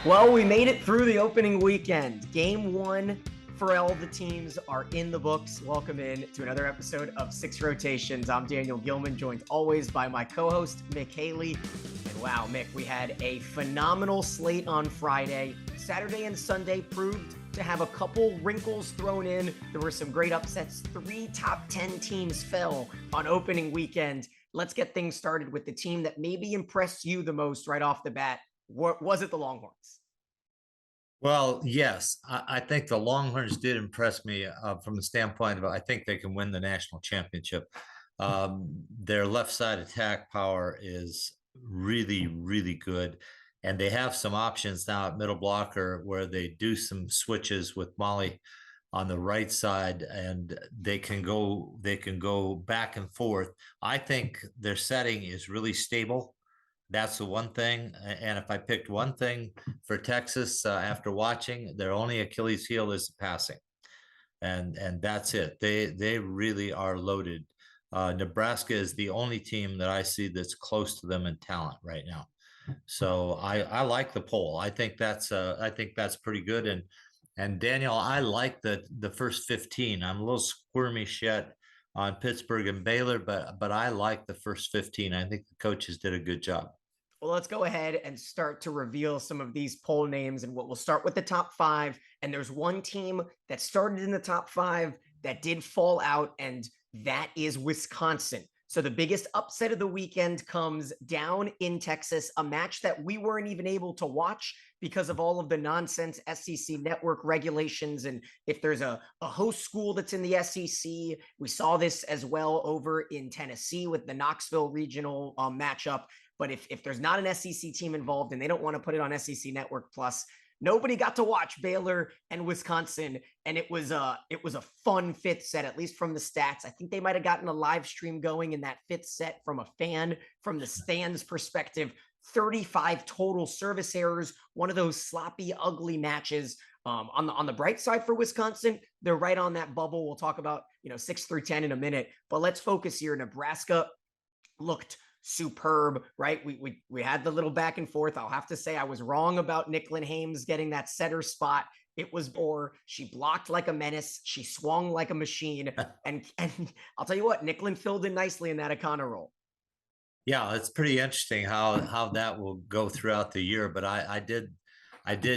Well, we made it through the opening weekend. Game one for all the teams are in the books. Welcome in to another episode of Six Rotations. I'm Daniel Gilman, joined always by my co-host, Mick Haley. And wow, Mick, we had a phenomenal slate on Friday. Saturday and Sunday proved to have a couple wrinkles thrown in. There were some great upsets. 3 top 10 teams fell on opening weekend. Let's get things started with the team that maybe impressed you the most right off the bat. Was it the Longhorns? Well, yes, I think the Longhorns did impress me from the standpoint of I think they can win the national championship. Their left side attack power is really, really good. And they have some options now at middle blocker where they do some switches with Molly on the right side and they can go back and forth. I think their setting is really stable. That's the one thing. And if I picked one thing for Texas after watching, their only Achilles heel is the passing, and that's it. They really are loaded. Nebraska is the only team that I see that's close to them in talent right now. So I like the poll. I think that's pretty good. And Daniel, I like the first 15. I'm a little squirmish yet on Pittsburgh and Baylor, but I like the first 15. I think the coaches did a good job. Well, let's go ahead and start to reveal some of these poll names, and we'll start with the top 5. And there's one team that started in the top 5 that did fall out, and that is Wisconsin. So the biggest upset of the weekend comes down in Texas, a match that we weren't even able to watch because of all of the nonsense SEC network regulations. And if there's a host school that's in the SEC, we saw this as well over in Tennessee with the Knoxville regional matchup. But if there's not an SEC team involved and they don't want to put it on SEC Network Plus, nobody got to watch Baylor and Wisconsin. And it was a fun 5th set, at least from the stats. I think they might have gotten a live stream going in that 5th set from a fan, from the stands perspective. 35 total service errors, one of those sloppy, ugly matches. On the bright side for Wisconsin, they're right on that bubble. We'll talk about 6 through 10 in a minute, but let's focus here. Nebraska looked superb, right? We had the little back and forth. I'll have to say I was wrong about Nicklin Hames getting that setter spot. It was Bohr. She blocked like a menace. She swung like a machine. And I'll tell you what, Nicklin filled in nicely in that O'Connor role. Yeah, it's pretty interesting how that will go throughout the year. But I did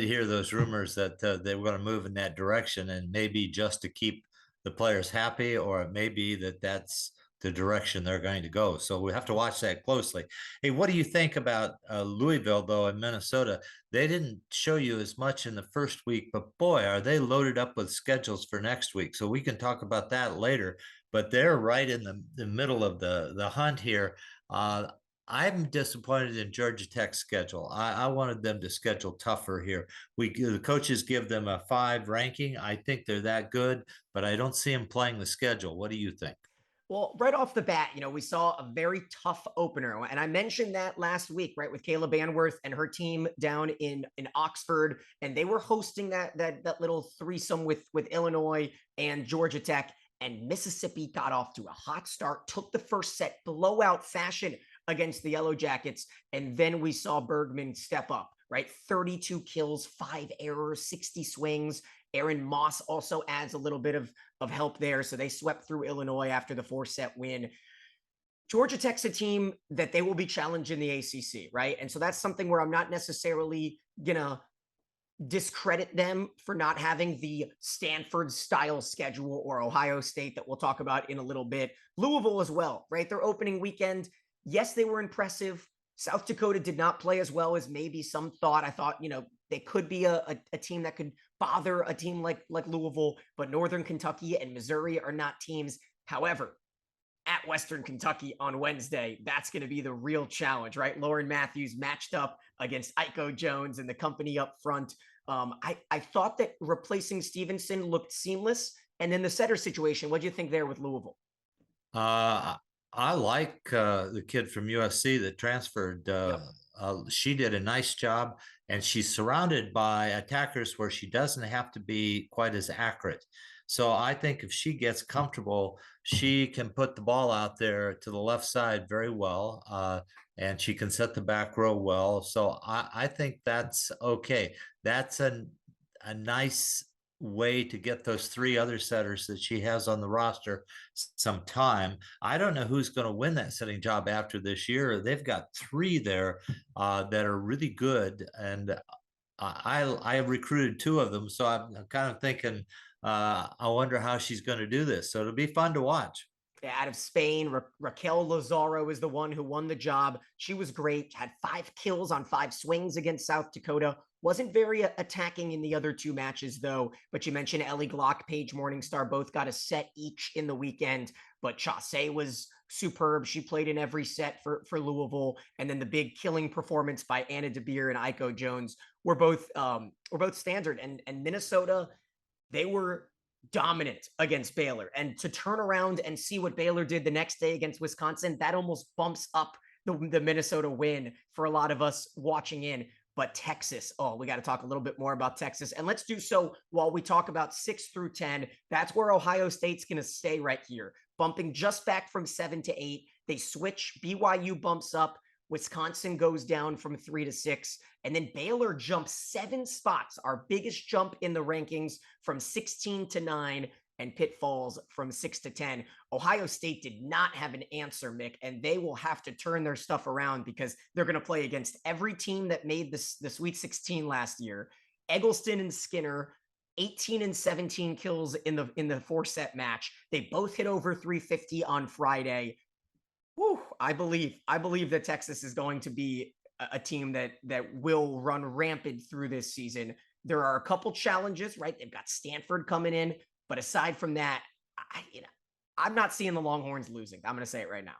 hear those rumors that they were going to move in that direction, and maybe just to keep the players happy, or it may be that's the direction they're going to go. So we have to watch that closely. Hey, what do you think about Louisville, though, in Minnesota? They didn't show you as much in the first week, but boy, are they loaded up with schedules for next week. So we can talk about that later, but they're right in the middle of the hunt here. I'm disappointed in Georgia Tech's schedule. I wanted them to schedule tougher here. The coaches give them a 5 ranking. I think they're that good, but I don't see them playing the schedule. What do you think? Well, right off the bat, we saw a very tough opener. And I mentioned that last week, right, with Kayla Banworth and her team down in Oxford. And they were hosting that little threesome with Illinois and Georgia Tech. And Mississippi got off to a hot start, took the first set blowout fashion against the Yellow Jackets. And then we saw Bergman step up, right? 32 kills, 5 errors, 60 swings. Aaron Moss also adds a little bit of help there. So they swept through Illinois after the 4-set win. Georgia Tech's a team that they will be challenged in the ACC, right? And so that's something where I'm not necessarily going to discredit them for not having the Stanford style schedule or Ohio State that we'll talk about in a little bit. Louisville as well, right? Their opening weekend, yes, they were impressive. South Dakota did not play as well as maybe some thought. I thought, they could be a team that could bother a team like Louisville, but Northern Kentucky and Missouri are not teams. However, at Western Kentucky on Wednesday, that's going to be the real challenge, right? Lauren Matthews matched up against Iko Jones and the company up front. I thought that replacing Stevenson looked seamless. And then the setter situation, what do you think there with Louisville? I like the kid from USC that transferred. Yep. She did a nice job, and she's surrounded by attackers where she doesn't have to be quite as accurate. So I think if she gets comfortable, she can put the ball out there to the left side very well. and she can set the back row well. So I think that's okay. That's a nice way to get those three other setters that she has on the roster some time. I don't know who's going to win that setting job after this year. They've got three there that are really good, and I have recruited two of them, so I'm kind of thinking I wonder how she's going to do this. So it'll be fun to watch. Out of Spain, Raquel Lazaro is the one who won the job. She was great, had 5 kills on 5 swings against South Dakota. Wasn't very attacking in the other 2 matches, though. But you mentioned Ellie Glock, Paige Morningstar, both got a set each in the weekend. But Chaussee was superb. She played in every set for Louisville. And then the big killing performance by Anna DeBeer and Aiko Jones were both standard. And Minnesota, they were dominant against Baylor. And to turn around and see what Baylor did the next day against Wisconsin, that almost bumps up the Minnesota win for a lot of us watching in. But Texas, oh, we got to talk a little bit more about Texas. And let's do so while we talk about 6 through 10. That's where Ohio State's going to stay right here, bumping just back from 7 to 8. They switch. BYU bumps up. Wisconsin goes down from 3 to 6. And then Baylor jumps 7 spots, our biggest jump in the rankings, from 16 to 9, and Pitt falls from 6 to 10. Ohio State did not have an answer, Mick, and they will have to turn their stuff around because they're going to play against every team that made the Sweet 16 last year. Eggleston and Skinner, 18 and 17 kills in the 4-set match. They both hit over 350 on Friday. Whew, I believe that Texas is going to be a team that will run rampant through this season. There are a couple challenges, right? They've got Stanford coming in, but aside from that, I'm not seeing the Longhorns losing. I'm going to say it right now.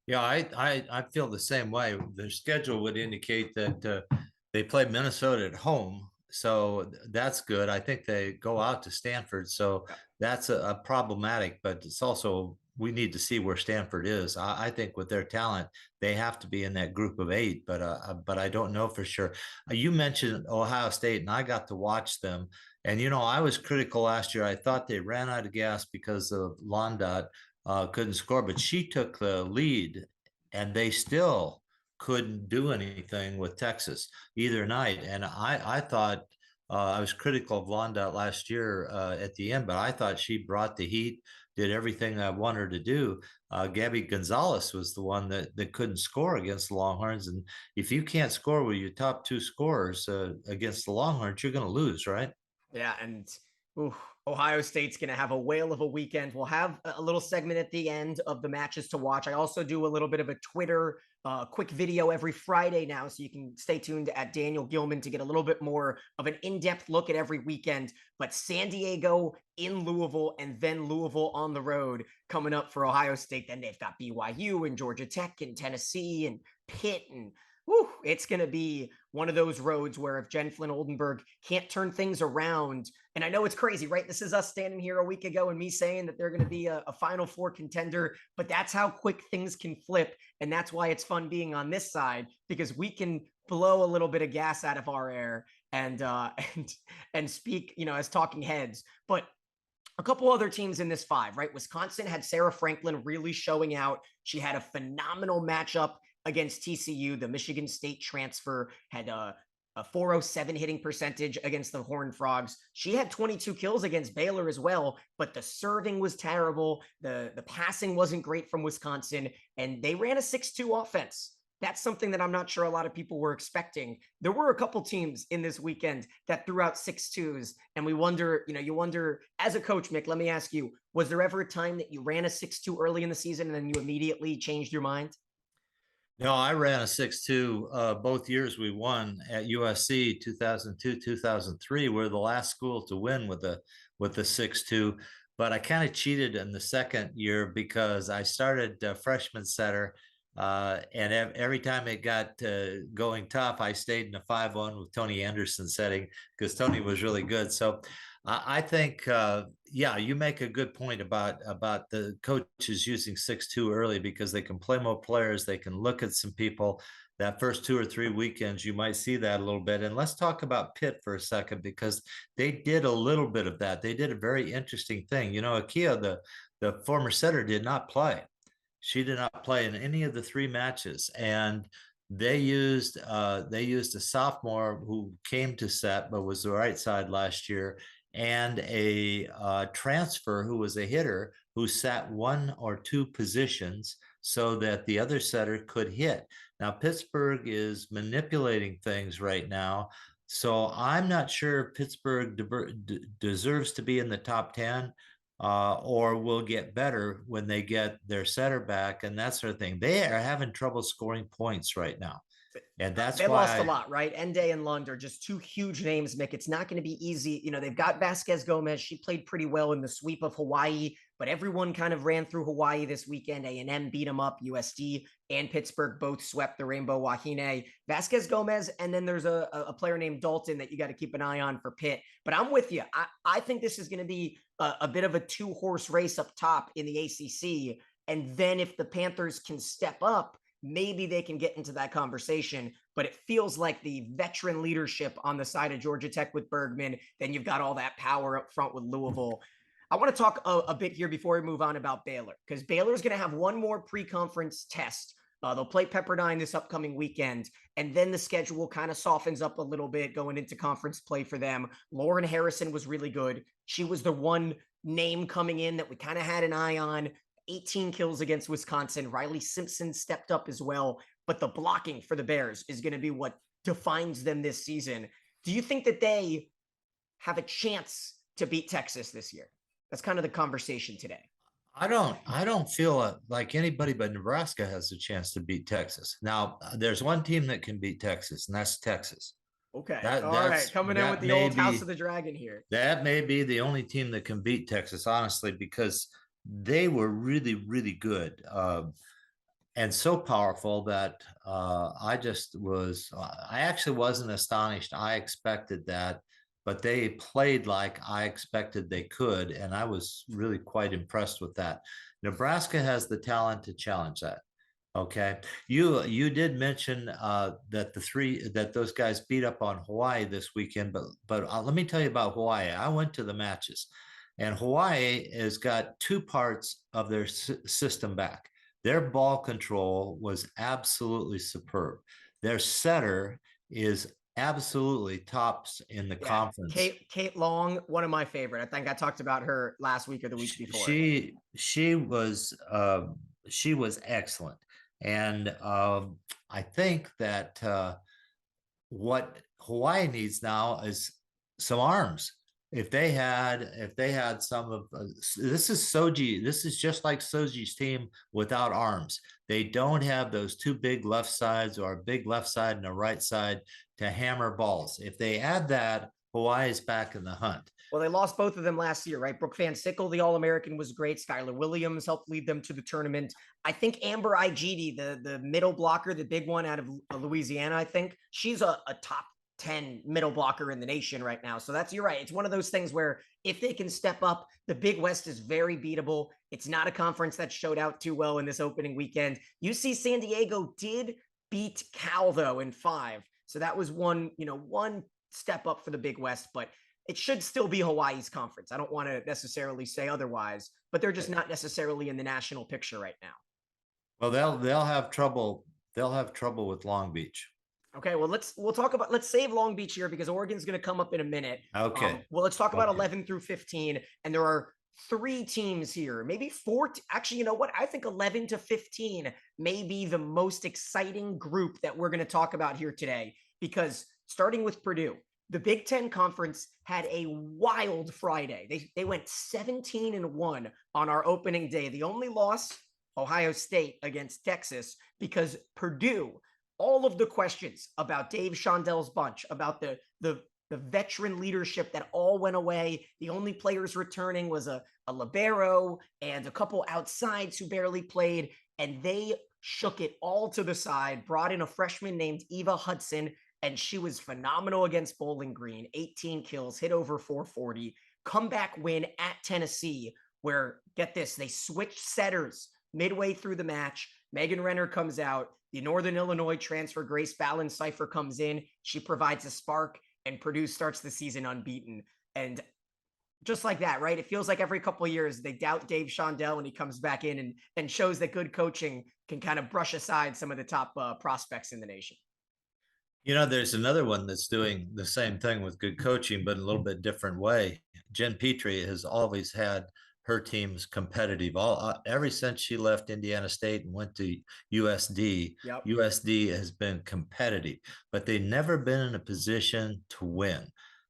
Yeah, I feel the same way. Their schedule would indicate that they play Minnesota at home, so that's good. I think they go out to Stanford, so that's a problematic, but it's also we need to see where Stanford is. I think with their talent, they have to be in that group of 8, but I don't know for sure. You mentioned Ohio State, and I got to watch them. And, I was critical last year. I thought they ran out of gas because of Londot couldn't score, but she took the lead, and they still couldn't do anything with Texas either night. And I thought I was critical of Londot last year at the end, but I thought she brought the heat, did everything I want her to do. Gabby Gonzalez was the one that couldn't score against the Longhorns. And if you can't score with your top 2 scorers against the Longhorns, you're going to lose, right? Yeah, and Ohio State's going to have a whale of a weekend. We'll have a little segment at the end of the matches to watch. I also do a little bit of a Twitter quick video every Friday now, so you can stay tuned at Daniel Gilman to get a little bit more of an in-depth look at every weekend. But San Diego in Louisville, and then Louisville on the road coming up for Ohio State. Then they've got BYU and Georgia Tech and Tennessee and Pitt, and it's going to be one of those roads where if Jen Flynn Oldenburg can't turn things around, and I know it's crazy, right? This is us standing here a week ago and me saying that they're going to be a Final Four contender, but that's how quick things can flip. And that's why it's fun being on this side, because we can blow a little bit of gas out of our air and speak, as talking heads. But a couple other teams in this 5, right? Wisconsin had Sarah Franklin really showing out. She had a phenomenal matchup against TCU. The Michigan State transfer had a 407 hitting percentage against the Horned Frogs. She had 22 kills against Baylor as well, but the serving was terrible. The passing wasn't great from Wisconsin, and they ran a 6-2 offense. That's something that I'm not sure a lot of people were expecting. There were a couple teams in this weekend that threw out 6-2s, and you wonder, as a coach, Mick, let me ask you, was there ever a time that you ran a 6-2 early in the season and then you immediately changed your mind? No, I ran a 6-2 both years we won at USC, 2002, 2003. We're the last school to win with the 6-2, but I kind of cheated in the second year because I started freshman setter, and every time it got going tough, I stayed in the 5-1 with Tony Anderson setting because Tony was really good. So I think, you make a good point about the coaches using 6-2 early because they can play more players. They can look at some people. That first 2 or 3 weekends, you might see that a little bit. And let's talk about Pitt for a second because they did a little bit of that. They did a very interesting thing. Akia, the former setter, did not play. She did not play in any of the three matches, and they used a sophomore who came to set but was the right side last year, and a transfer who was a hitter who sat one or two positions so that the other setter could hit. Now Pittsburgh is manipulating things right now, so I'm not sure Pittsburgh deserves to be in the top 10, or will get better when they get their setter back and that sort of thing. They are having trouble scoring points right now. And that's They why lost a lot, right? Ende and Lund are just two huge names, Mick. It's not going to be easy. They've got Vasquez Gomez. She played pretty well in the sweep of Hawaii, but everyone kind of ran through Hawaii this weekend. A&M beat them up. USD and Pittsburgh both swept the Rainbow Wahine. Vasquez Gomez, and then there's a player named Dalton that you got to keep an eye on for Pitt. But I'm with you. I think this is going to be a bit of a two-horse race up top in the ACC. And then if the Panthers can step up, maybe they can get into that conversation. But it feels like the veteran leadership on the side of Georgia Tech with Bergman, then you've got all that power up front with Louisville. I want to talk a bit here before we move on about Baylor, because Baylor's going to have one more pre-conference test. They'll play Pepperdine this upcoming weekend, and then the schedule kind of softens up a little bit going into conference play for them. Lauren Harrison was really good. She was the one name coming in that we kind of had an eye on. 18 kills against Wisconsin. Riley Simpson stepped up as well. But the blocking for the Bears is going to be what defines them this season. Do you think that they have a chance to beat Texas this year? That's kind of the conversation today. I don't feel like anybody but Nebraska has a chance to beat Texas. Now, there's one team that can beat Texas, and that's Texas. Okay. That All right. that's Coming in with that the may old House be of the Dragon here. that may be the only team that can beat Texas, honestly, because they were really, really good. And so powerful that I actually wasn't astonished. I expected that, but they played like I expected they could, and I was really quite impressed with that. Nebraska has the talent to challenge that. Okay, you did mention that those guys beat up on Hawaii this weekend, but let me tell you about Hawaii. I went to the matches, and Hawaii has got two parts of their system back. Their ball control was absolutely superb. Their setter is absolutely tops in the Yeah. conference. Kate Long, one of my favorite. I think I talked about her last week or the week before. She was excellent, and I think that what Hawaii needs now is some arms. If they had some of this is Soji. This is just like Soji's team without arms. They don't have those two big left sides or a big left side and a right side to hammer balls. If they add that, Hawaii's back in the hunt. Well, they lost both of them last year, right? Brooke Van Sickle, the All-American, was great. Skylar Williams helped lead them to the tournament. I think Amber Igidi, the middle blocker, the big one out of Louisiana, I think, she's a top 10 middle blocker in the nation right now. So you're right. It's one of those things where if they can step up, the Big West is very beatable. It's not a conference that showed out too well in this opening weekend. UC San Diego did beat Cal, though, in 5. So that was one step up for the Big West, but it should still be Hawaii's conference. I don't want to necessarily say otherwise, but they're just not necessarily in the national picture right now. Well, they'll have trouble. They'll have trouble with Long Beach. Okay, well, let's save Long Beach here because Oregon's going to come up in a minute. Okay. Well, let's talk about 11 through 15, and there are 3 teams here, maybe 4. Actually, you know what? I think 11 to 15 may be the most exciting group that we're going to talk about here today, because starting with Purdue, the Big Ten Conference had a wild Friday. They went 17-1 on our opening day. The only loss, Ohio State against Texas, because Purdue, all of the questions about Dave Shondel's bunch, about the veteran leadership that all went away. The only players returning was a libero and a couple outsides who barely played, and they shook it all to the side, brought in a freshman named Eva Hudson, and she was phenomenal against Bowling Green. 18 kills, hit over 440. Comeback win at Tennessee, where, get this, they switched setters midway through the match. Megan Renner comes out. The Northern Illinois transfer, Grace Fallon-Cipher, comes in. She provides a spark, and Purdue starts the season unbeaten. And just like that, right? It feels like every couple of years they doubt Dave Shondell and he comes back in and shows that good coaching can kind of brush aside some of the top prospects in the nation. There's another one that's doing the same thing with good coaching, but in a little bit different way. Jen Petrie has always had her teams competitive. Ever since she left Indiana State and went to USD, Yep. USD has been competitive, but they've never been in a position to win.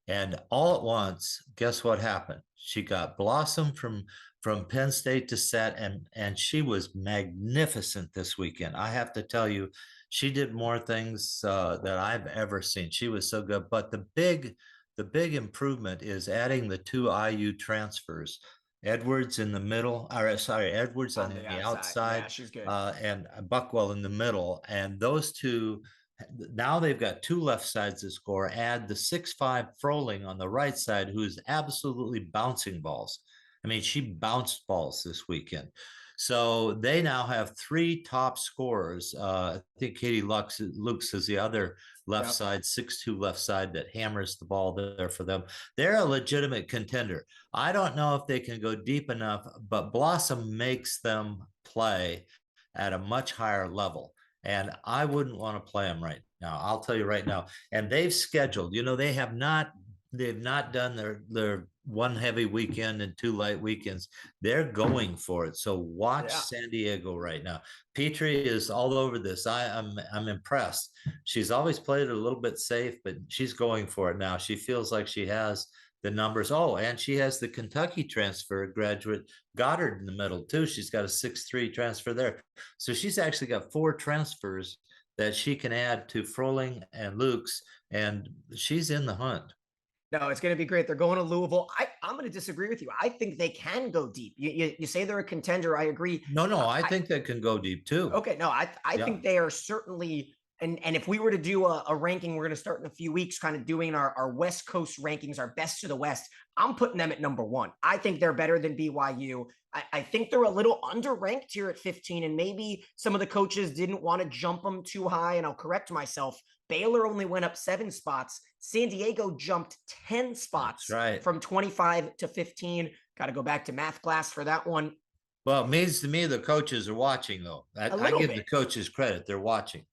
And all at once, guess what happened? She got Blossom from Penn State to set, and she was magnificent this weekend. I have to tell you, she did more things that I've ever seen. She was so good. But the big improvement is adding the two IU transfers. Edwards in the middle, or sorry, Edwards on the outside, Yeah, she's good. and Buckwell in the middle. And those two, now they've got two left sides to score. Add the 6'5" Froling on the right side, who's absolutely bouncing balls. I mean, she bounced balls this weekend. So they now have three top scorers. I think Katie Lukes is the other left Yep. side, 6'2" left side that hammers the ball there for them. They're a legitimate contender. I don't know if they can go deep enough, but Blossom makes them play at a much higher level. And I wouldn't want to play them right now. I'll tell you right now. And they've scheduled, they've not done their one heavy weekend and two light weekends. They're going for it. So watch San Diego right now. Petrie is all over this. I'm impressed. She's always played it a little bit safe, but she's going for it now. She feels like she has the numbers. Oh, and she has the Kentucky transfer graduate Goddard in the middle too. She's got a 6'3" transfer there. So she's actually got 4 transfers that she can add to Froling and Luke's, and she's in the hunt. No, it's going to be great. They're going to Louisville. I'm going to disagree with you. I think they can go deep. You say they're a contender. I agree. No, I think they can go deep too. Okay, no, I think they are certainly. And if we were to do a ranking, we're going to start in a few weeks, kind of doing our West Coast rankings, our best to the West. I'm putting them at number 1. I think they're better than BYU. I think they're a little underranked here at 15, and maybe some of the coaches didn't want to jump them too high. And I'll correct myself. Baylor only went up 7 spots. San Diego jumped 10 spots from 25 to 15. Got to go back to math class for that one. Well, it means to me the coaches are watching, though. I give the coaches credit. They're watching.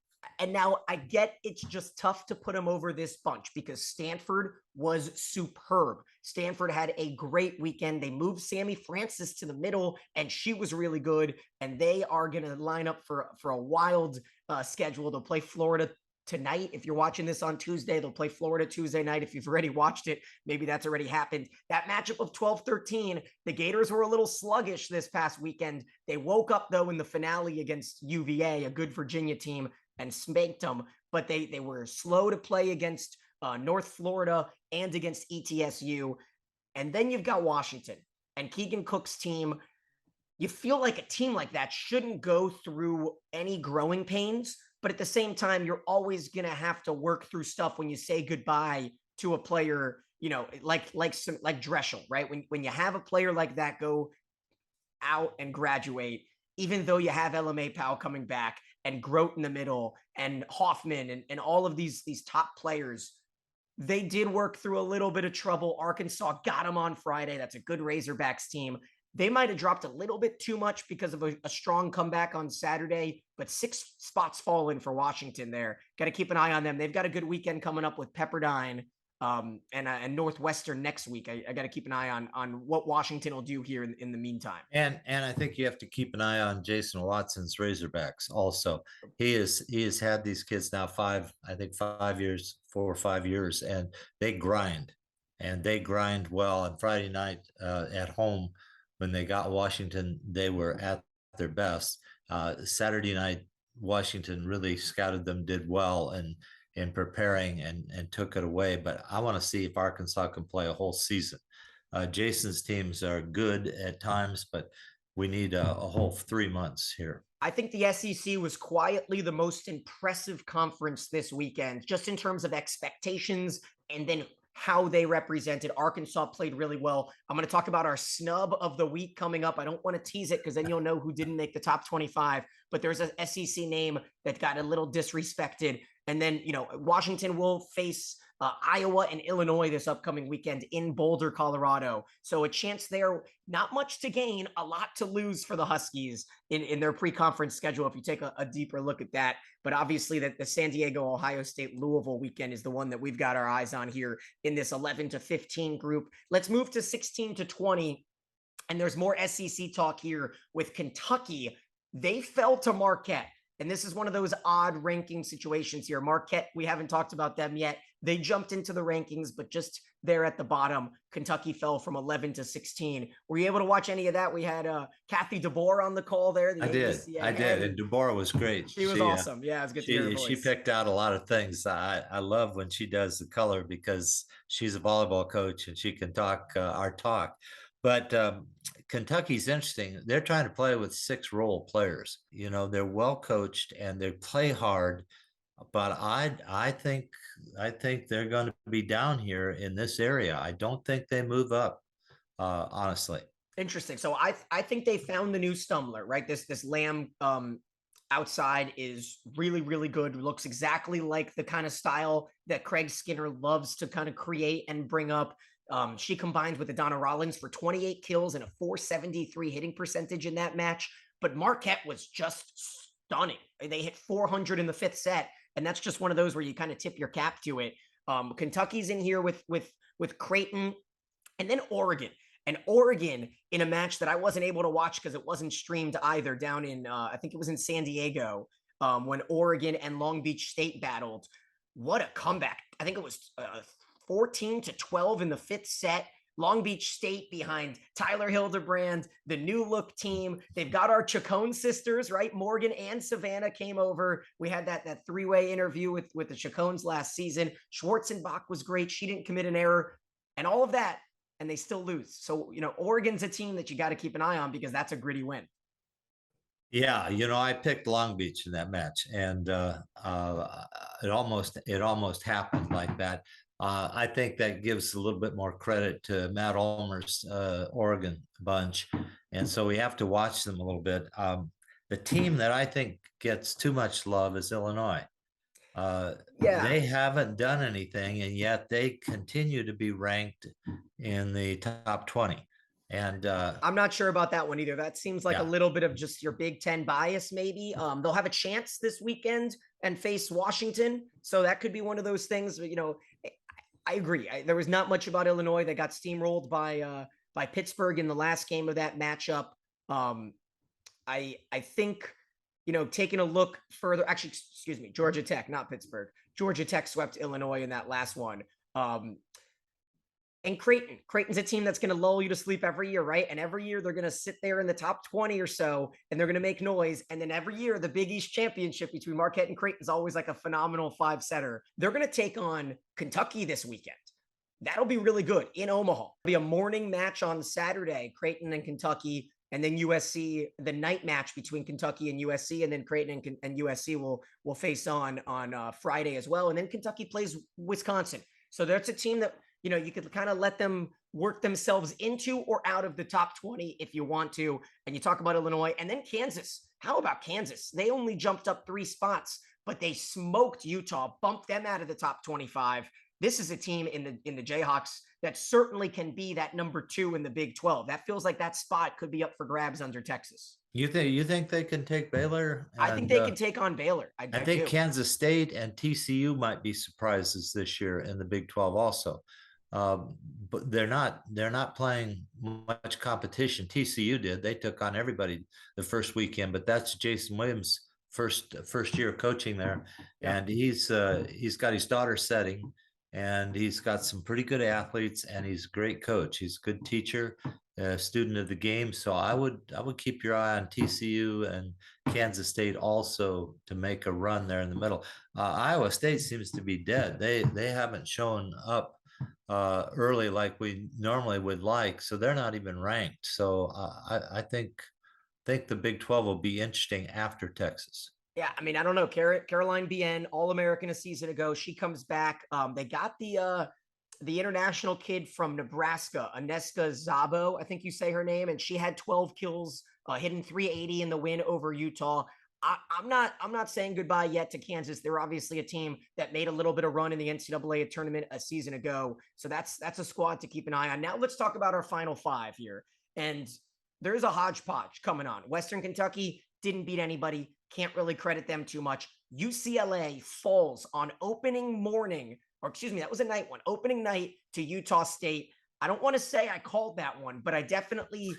And now I get it's just tough to put them over this bunch because Stanford was superb. Stanford had a great weekend. They moved Sammy Francis to the middle, and she was really good. And they are going to line up for a wild schedule. They'll play Florida tonight. If you're watching this on Tuesday, they'll play Florida Tuesday night. If you've already watched it, maybe that's already happened. That matchup of 12-13, the Gators were a little sluggish this past weekend. They woke up, though, in the finale against UVA, a good Virginia team, and spanked them, but they were slow to play against North Florida and against ETSU. And then you've got Washington and Keegan Cook's team. You feel like a team like that shouldn't go through any growing pains, but at the same time, you're always going to have to work through stuff when you say goodbye to a player, like Dreschel, right? When you have a player like that go out and graduate, even though you have LMA Powell coming back and Grote in the middle and Hoffman and all of these top players, they did work through a little bit of trouble. Arkansas got them on Friday. That's a good Razorbacks team. They might have dropped a little bit too much because of a strong comeback on Saturday, but 6 spots fallen for Washington there. Got to keep an eye on them. They've got a good weekend coming up with Pepperdine and Northwestern next week. I got to keep an eye on what Washington will do here in the meantime. And I think you have to keep an eye on Jason Watson's Razorbacks also. He has had these kids now 4 or 5 years, and they grind well. On Friday night at home, when they got Washington, they were at their best. Saturday night, Washington really scouted them, did well, and in preparing and took it away. But I want to see if Arkansas can play a whole season. Jason's teams are good at times, but we need a whole 3 months here. I think the SEC was quietly the most impressive conference this weekend, just in terms of expectations and then how they represented. Arkansas played really well. I'm going to talk about our snub of the week coming up. I don't want to tease it because then you'll know who didn't make the top 25, but there's an SEC name that got a little disrespected. And then, Washington will face Iowa and Illinois this upcoming weekend in Boulder, Colorado. So a chance there, not much to gain, a lot to lose for the Huskies in their pre-conference schedule if you take a deeper look at that. But obviously the San Diego, Ohio State, Louisville weekend is the one that we've got our eyes on here in this 11 to 15 group. Let's move to 16 to 20. And there's more SEC talk here with Kentucky. They fell to Marquette. And this is one of those odd ranking situations here. Marquette, we haven't talked about them yet. They jumped into the rankings, but just there at the bottom, Kentucky fell from 11 to 16. Were you able to watch any of that? We had Kathy DeBoer on the call there. I did. And Deborah was great. She was awesome. Yeah, it was good to hear her voice. She picked out a lot of things. I love when she does the color because she's a volleyball coach and she can talk our talk. But Kentucky's interesting. They're trying to play with 6 role players. They're well coached and they play hard. But I think they're going to be down here in this area. I don't think they move up, honestly. Interesting. So I think they found the new stumbler, right? This Lamb outside is really, really good. Looks exactly like the kind of style that Craig Skinner loves to kind of create and bring up. She combined with Adana Rollins for 28 kills and a 473 hitting percentage in that match. But Marquette was just stunning. They hit 400 in the 5th set. And that's just one of those where you kind of tip your cap to it. Kentucky's in here with Creighton and then Oregon. And Oregon in a match that I wasn't able to watch because it wasn't streamed either down in, I think it was in San Diego when Oregon and Long Beach State battled. What a comeback. I think it was 14 to 12 in the 5th set. Long Beach State behind Tyler Hildebrand, the new look team. They've got our Chacon sisters, right? Morgan and Savannah came over. We had that 3-way interview with the Chacons last season. Schwarzenbach was great. She didn't commit an error and all of that, and they still lose. So, Oregon's a team that you got to keep an eye on because that's a gritty win. Yeah, I picked Long Beach in that match, and it almost happened like that. I think that gives a little bit more credit to Matt Ulmer's Oregon bunch, and so we have to watch them a little bit. The team that I think gets too much love is Illinois. They haven't done anything, and yet they continue to be ranked in the top 20. And I'm not sure about that one either. That seems like a little bit of just your Big Ten bias, maybe. They'll have a chance this weekend and face Washington, so that could be one of those things. I agree. There was not much about Illinois. They got steamrolled by Pittsburgh in the last game of that matchup. I think, taking a look further, actually, excuse me, Georgia Tech, not Pittsburgh. Georgia Tech swept Illinois in that last one. And Creighton's a team that's going to lull you to sleep every year, right? And every year they're going to sit there in the top 20 or so, and they're going to make noise. And then every year, the Big East championship between Marquette and Creighton is always like a phenomenal 5-setter. They're going to take on Kentucky this weekend. That'll be really good in Omaha. It'll be a morning match on Saturday, Creighton and Kentucky, and then USC, the night match between Kentucky and USC, and then Creighton and USC will face on Friday as well. And then Kentucky plays Wisconsin. So that's a team that, you could kind of let them work themselves into or out of the top 20 if you want to. And you talk about Illinois and then Kansas. How about Kansas? They only jumped up 3 spots, but they smoked Utah, bumped them out of the top 25. This is a team in the Jayhawks that certainly can be that number 2 in the Big 12. That feels like that spot could be up for grabs under Texas. You think they can take Baylor? I think they can take on Baylor. I think Kansas State and TCU might be surprises this year in the Big 12 also. But they're not playing much competition. TCU did. They took on everybody the first weekend, but that's Jason Williams' first year coaching there, and he's got his daughter setting, and he's got some pretty good athletes, and he's a great coach. He's a good teacher, a student of the game. So I would keep your eye on TCU and Kansas State also to make a run there in the middle. Iowa State seems to be dead. They haven't shown up early like we normally would like, so they're not even ranked. So I think the Big 12 will be interesting after Texas. Yeah, I mean, I don't know. Caroline Bien, All-American a season ago, she comes back. They got the international kid from Nebraska, Aneska Zabo, I think you say her name, and she had 12 kills, hitting 380 in the win over Utah. I'm not saying goodbye yet to Kansas. They're obviously a team that made a little bit of run in the NCAA tournament a season ago. So that's a squad to keep an eye on. Now let's talk about our final five here. And there's a hodgepodge coming on. Western Kentucky didn't beat anybody. Can't really credit them too much. UCLA falls on opening morning, or excuse me, that was a night one, opening night to Utah State. I don't want to say I called that one, but I definitely,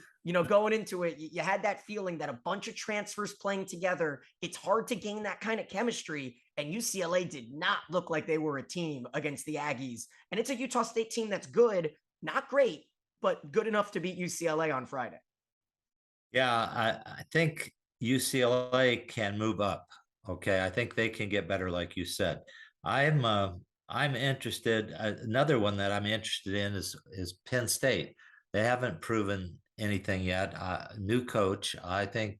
going into it, you had that feeling that a bunch of transfers playing together, it's hard to gain that kind of chemistry. And UCLA did not look like they were a team against the Aggies. And it's a Utah State team that's good, not great, but good enough to beat UCLA on Friday. Yeah, I think UCLA can move up. Okay, I think they can get better, like you said. I'm interested. Another one that I'm interested in is Penn State. They haven't proven anything yet. New coach. I think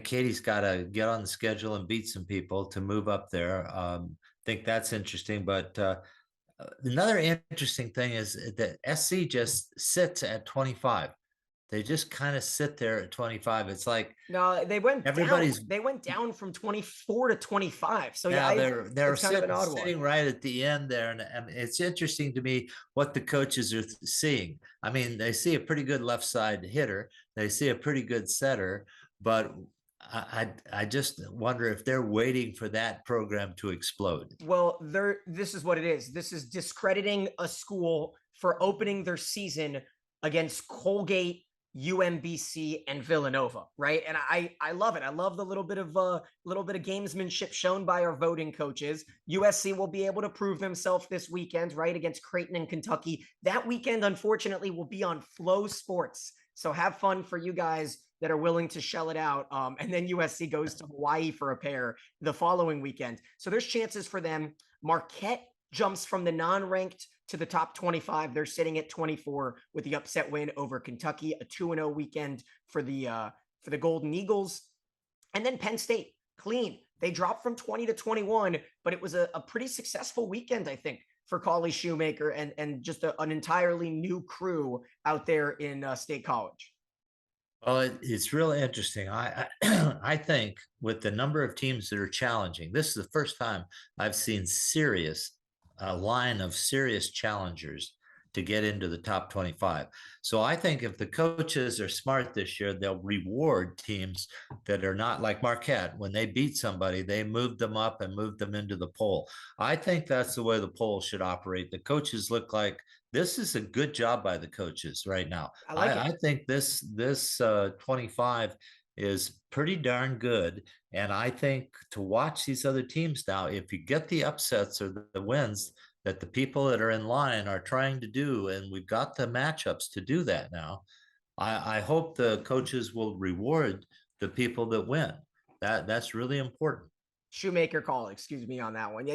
Katie's got to get on the schedule and beat some people to move up there. Think that's interesting. But another interesting thing is that SC just sits at 25. They just kind of sit there at 25. It's like No, they went everybody's down. They went down from 24 to 25. So yeah, they're it's kind of an odd sitting one. right at the end there, and it's interesting to me what the coaches are seeing. I mean, they see a pretty good left side hitter, they see a pretty good setter, but I just wonder if they're waiting for that program to explode. Well, this is what it is. This is discrediting a school for opening their season against Colgate, UMBC, and Villanova, right? And I love it. I love the little bit of gamesmanship shown by our voting coaches. USC will be able to prove themselves this weekend, right, against Creighton and Kentucky. That weekend, unfortunately, will be on Flow Sports. So have fun for you guys that are willing to shell it out. And then USC goes to Hawaii for a pair the following weekend. So there's chances for them. Marquette jumps from the non-ranked to the top 25. They're sitting at 24 with the upset win over Kentucky, a 2-0 weekend for the Golden Eagles. And then Penn State, clean. They dropped from 20 to 21, but it was a pretty successful weekend, I think, for Cauley Shoemaker and just an entirely new crew out there in State College. Well, it's really interesting. I think with the number of teams that are challenging, this is the first time I've seen a line of serious challengers to get into the top 25. So I think if the coaches are smart this year, they'll reward teams that are not like Marquette. When they beat somebody, they moved them up and moved them into the poll. I think that's the way the poll should operate. The coaches look like this is a good job by the coaches right now. I like it. I think this 25 is pretty darn good. And I think to watch these other teams now, if you get the upsets or the wins that the people that are in line are trying to do, and we've got the matchups to do that now, I hope the coaches will reward the people that win. That's really important. Shoemaker call, excuse me, on that one. Yeah,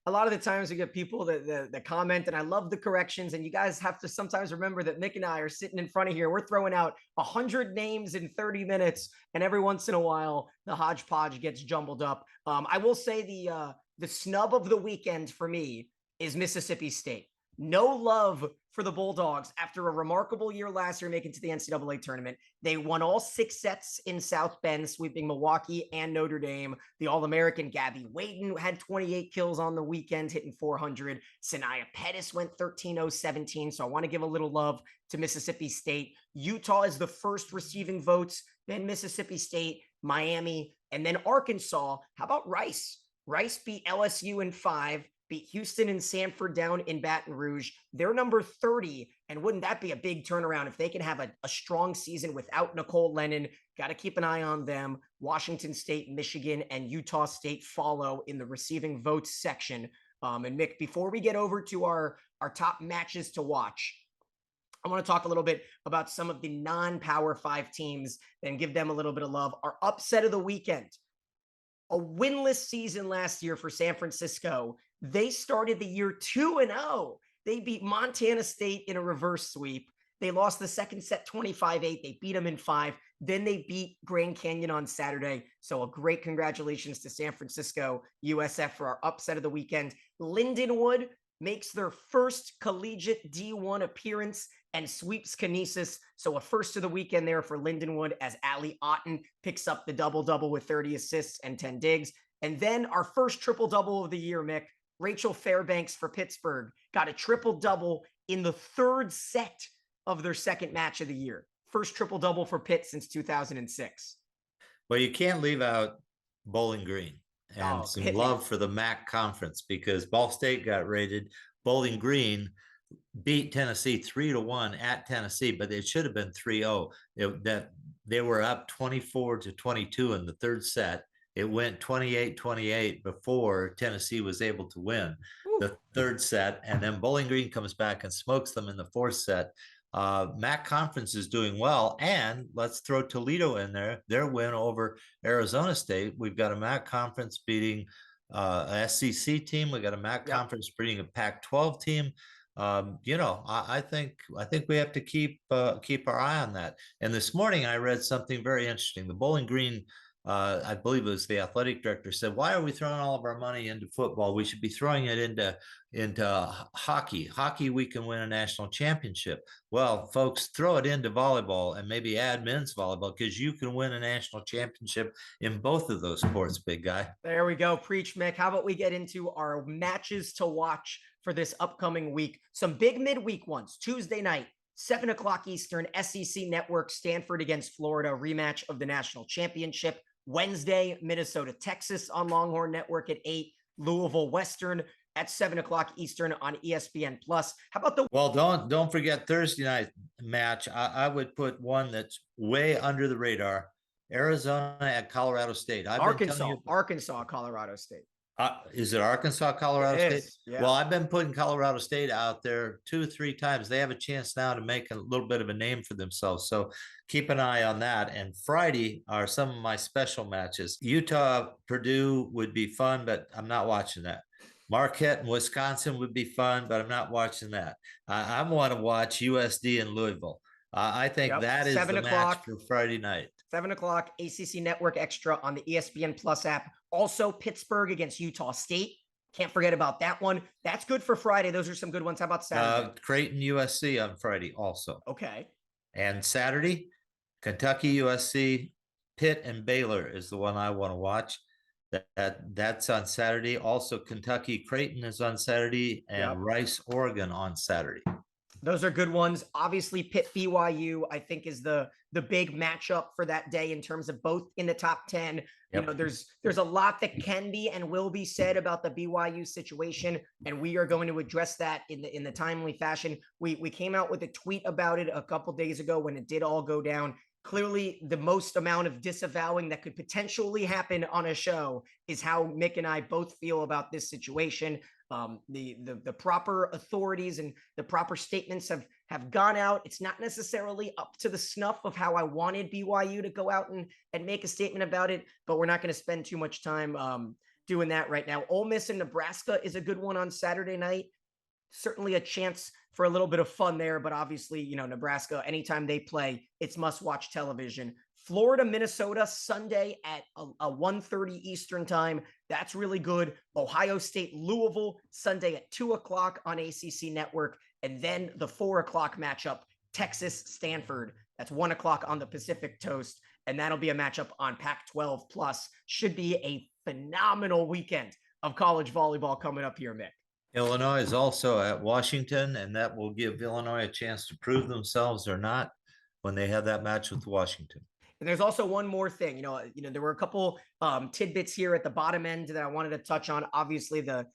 a lot of the times we get people that comment, and I love the corrections. And you guys have to sometimes remember that Mick and I are sitting in front of here. We're throwing out 100 names in 30 minutes, and every once in a while, the hodgepodge gets jumbled up. I will say the snub of the weekend for me is Mississippi State. No love for the Bulldogs after a remarkable year last year making to the NCAA tournament. They won all 6 sets in South Bend, sweeping Milwaukee and Notre Dame. The All-American Gabby Wayton had 28 kills on the weekend, hitting 400. Sanaya Pettis went 13-0-17. So I want to give a little love to Mississippi State. Utah is the first receiving votes, then Mississippi State, Miami, and then Arkansas. How about Rice? Rice beat LSU in 5. Beat Houston and Sanford down in Baton Rouge. They're number 30. And wouldn't that be a big turnaround if they can have a strong season without Nicole Lennon? Got to keep an eye on them. Washington State, Michigan, and Utah State follow in the receiving votes section. And Mick, before we get over to our top matches to watch, I want to talk a little bit about some of the non-Power 5 teams and give them a little bit of love. Our upset of the weekend, a winless season last year for San Francisco. They started the year 2-0. They beat Montana State in a reverse sweep. They lost the second set 25-8. They beat them in 5. Then they beat Grand Canyon on Saturday. So a great congratulations to San Francisco USF for our upset of the weekend. Lindenwood makes their first collegiate D1 appearance and sweeps Kinesis. So a first of the weekend there for Lindenwood as Allie Otten picks up the double-double with 30 assists and 10 digs. And then our first triple-double of the year, Mick, Rachel Fairbanks for Pittsburgh got a triple-double in the third set of their second match of the year. First triple-double for Pitt since 2006. Well, you can't leave out Bowling Green and some love for the MAC conference, because Ball State got rated. Bowling Green beat Tennessee 3-1 at Tennessee, but it should have been 3-0. That they were up 24-22 in the third set. It went 28-28 before Tennessee was able to win the third set, and then Bowling Green comes back and smokes them in the fourth set. MAC conference is doing well, and let's throw Toledo in there. Their win over Arizona State. We've got a MAC conference beating a SEC team. We got a MAC conference beating a Pac-12 team. I think we have to keep our eye on that. And this morning I read something very interesting. The Bowling Green, I believe it was the athletic director, said, "Why are we throwing all of our money into football? We should be throwing it into hockey. Hockey, we can win a national championship." Well, folks, throw it into volleyball and maybe add men's volleyball, because you can win a national championship in both of those sports, big guy. There we go. Preach, Mick. How about we get into our matches to watch for this upcoming week? Some big midweek ones. Tuesday night, 7 o'clock Eastern, SEC Network, Stanford against Florida, rematch of the national championship. Wednesday, Minnesota, Texas on Longhorn Network at 8, Louisville Western at 7 o'clock Eastern on ESPN Plus. How about the— Well, don't forget Thursday night match. I would put one that's way under the radar: Arizona at Colorado State. Arkansas, Colorado State. Is it Arkansas, Colorado State? Yeah. Well, I've been putting Colorado State out there 2 or 3 times. They have a chance now to make a little bit of a name for themselves. So keep an eye on that. And Friday are some of my special matches. Utah, Purdue would be fun, but I'm not watching that. Marquette and Wisconsin would be fun, but I'm not watching that. I want to watch USD and Louisville. I think that is the match for Friday night. 7 o'clock, ACC Network Extra on the ESPN Plus app. Also, Pittsburgh against Utah State. Can't forget about that one. That's good for Friday. Those are some good ones. How about Saturday? Creighton, USC on Friday also. Okay. And Saturday, Kentucky, USC, Pitt, and Baylor is the one I want to watch. That's on Saturday. Also, Kentucky, Creighton is on Saturday, and Rice, Oregon on Saturday. Those are good ones. Obviously, Pitt BYU, I think, is the big matchup for that day in terms of both in the top 10. Yep. You know, there's a lot that can be and will be said about the BYU situation, and we are going to address that in the timely fashion. We came out with a tweet about it a couple days ago when it did all go down. Clearly, the most amount of disavowing that could potentially happen on a show is how Mick and I both feel about this situation. The proper authorities and the proper statements have gone out. It's not necessarily up to the snuff of how I wanted BYU to go out and make a statement about it, but we're not going to spend too much time doing that right now. Ole Miss and Nebraska is a good one on Saturday night. Certainly a chance for a little bit of fun there, but obviously, you know, Nebraska, anytime they play, it's must-watch television. Florida, Minnesota, Sunday at a 1:30 Eastern time. That's really good. Ohio State, Louisville, Sunday at 2 o'clock on ACC Network. And then the 4 o'clock matchup, Texas, Stanford. That's 1 o'clock on the Pacific Toast. And that'll be a matchup on Pac-12 Plus. Should be a phenomenal weekend of college volleyball coming up here, Mick. Illinois is also at Washington, and that will give Illinois a chance to prove themselves or not when they have that match with Washington. And there's also one more thing, you know, there were a couple tidbits here at the bottom end that I wanted to touch on. Obviously, the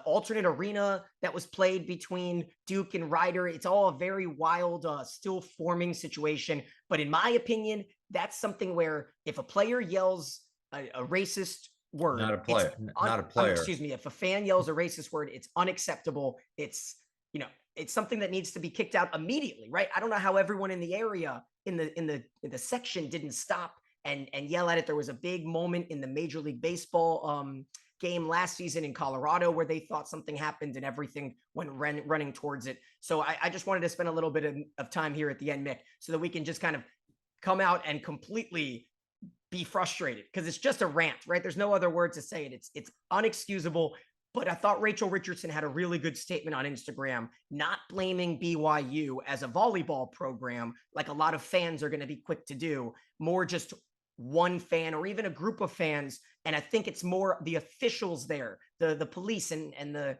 alternate arena that was played between Duke and Ryder, it's all a very wild, still forming situation. But in my opinion, that's something where if a player yells a racist word, not a player, not a player. Excuse me. If a fan yells a racist word, it's unacceptable. It's, you know, it's something that needs to be kicked out immediately, right? I don't know how everyone in the area in the section didn't stop and yell at it. There was a big moment in the Major League Baseball game last season in Colorado where they thought something happened and everything went running towards it. So I just wanted to spend a little bit of time here at the end, Mick, so that we can just kind of come out and completely be frustrated, because it's just a rant, right? There's no other word to say it. It's unexcusable. But I thought Rachel Richardson had a really good statement on Instagram, not blaming BYU as a volleyball program, like a lot of fans are going to be quick to do, more just one fan or even a group of fans. And I think it's more the officials there, the police and the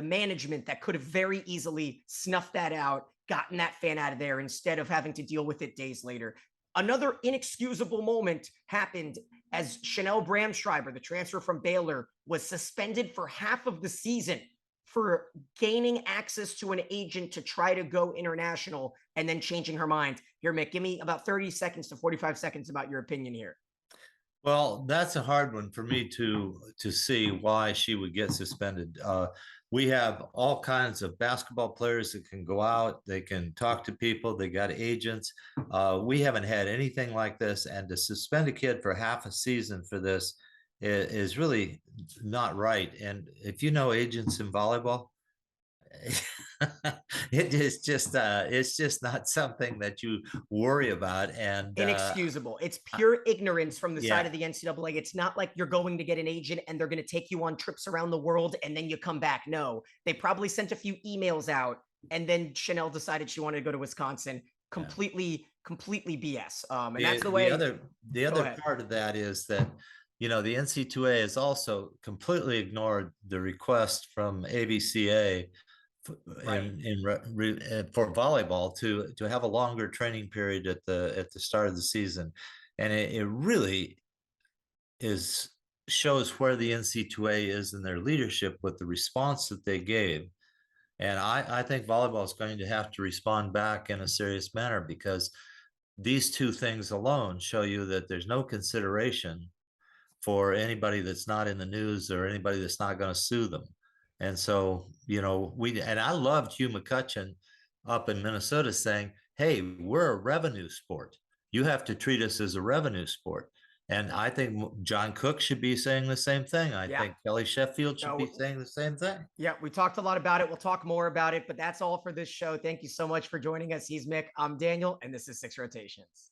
management that could have very easily snuffed that out, gotten that fan out of there instead of having to deal with it days later. Another inexcusable moment happened as Chanel Bramschreiber, the transfer from Baylor, was suspended for half of the season for gaining access to an agent to try to go international and then changing her mind. Here, Mick, give me about 30 seconds to 45 seconds about your opinion here. Well, that's a hard one for me to see why she would get suspended. We have all kinds of basketball players that can go out, they can talk to people, they got agents. We haven't had anything like this, and to suspend a kid for half a season for this is really not right. And if you know agents in volleyball, it is just it's just not something that you worry about. And Inexcusable. It's pure ignorance from the side yeah, of the NCAA. It's not like you're going to get an agent and they're going to take you on trips around the world and then you come back. No, they probably sent a few emails out and then Chanel decided she wanted to go to Wisconsin. Completely BS. And that's the way. The other part of that is that, you know, the NC2A has also completely ignored the request from AVCA for volleyball to have a longer training period at the start of the season, and it really shows where the NC2A is in their leadership with the response that they gave. And I think volleyball is going to have to respond back in a serious manner, because these two things alone show you that there's no consideration for anybody that's not in the news or anybody that's not going to sue them. And so, you know, I loved Hugh McCutcheon up in Minnesota saying, hey, we're a revenue sport. You have to treat us as a revenue sport. And I think John Cook should be saying the same thing. I think Kelly Sheffield should be saying the same thing. Yeah, we talked a lot about it. We'll talk more about it, but that's all for this show. Thank you so much for joining us. He's Mick. I'm Daniel, and this is Six Rotations.